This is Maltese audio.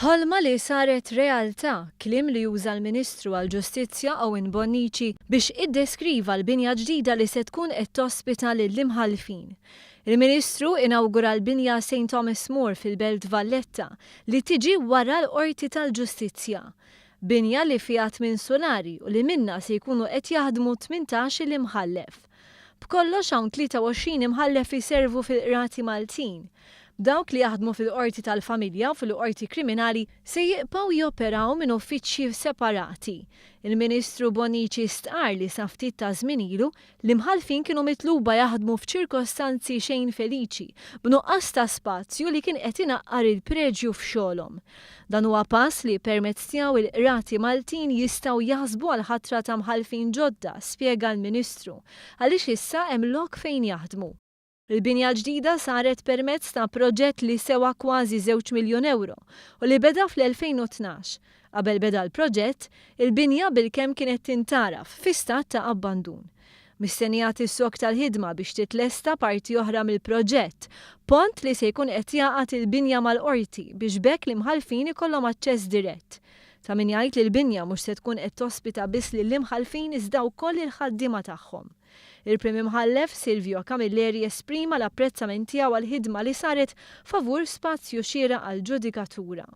Ħolma li saret realtà, kliem li juża l-Ministru għall-Ġustizzja Owen Bonnici biex iddeskriva l-binja ġdida li se tkun qed tospita lill-Imħallfin. Il-Ministru inawgura l-binja St. Thomas More fil-Belt Valletta li tiġi wara l-Qorti tal-Ġustizzja. Binja li fiha 8 solari u li minnha se jkunu qed jaħdmu 18 il-imħallef. B'kollox hawn 23 imħallef iservu fil-qrati Maltin. Dawk li jaħdmu fil-qorti tal-familja u fil-qorti kriminali se jibqgħu joperaw minn uffiċċji separati. Il-Ministru Bonnici stqar li sa ftit ta' żmien ilu l-imħallfin kienu mitluba jaħdmu f'ċirkostanzi xejn feliċi b'nuqqas ta' spazju li kien qed inaqqar il-preġju f'xogħolhom. Dan huwa pass li permezz tiegħu il-qrati Maltin jistgħu jaħsbu għal ħatra ta' mħallfin ġodda, spjega l-Ministru, għaliex issa hemm lok fejn jaħdmu. Il-binja ġdida saret permezz ta' proġett li sewa kważi 2 miljun euro u li beda fl-2012. Qabel beda l-proġett, il-binja bil-kemm kienet tintaraf fi stat ta' abbandun. Mistennijat is-sok tal-ħidma biex titlesta parti oħra mill-proġett, pont li se jkun qed jaqgħad il-binja mal-qorti biex bekk l-imħallfin ikollhom aċċess dirett. Ta' min jgħid li l-binja mhux se tkun qed tospita biss lill-imħallfin iżda wkoll il-ħaddiema tagħhom. Il-Prim Imħallef Silvio Camilleri esprima l-apprezzament tiegħu għall-ħidma li saret favur spazju xieraq għall-ġudikatura.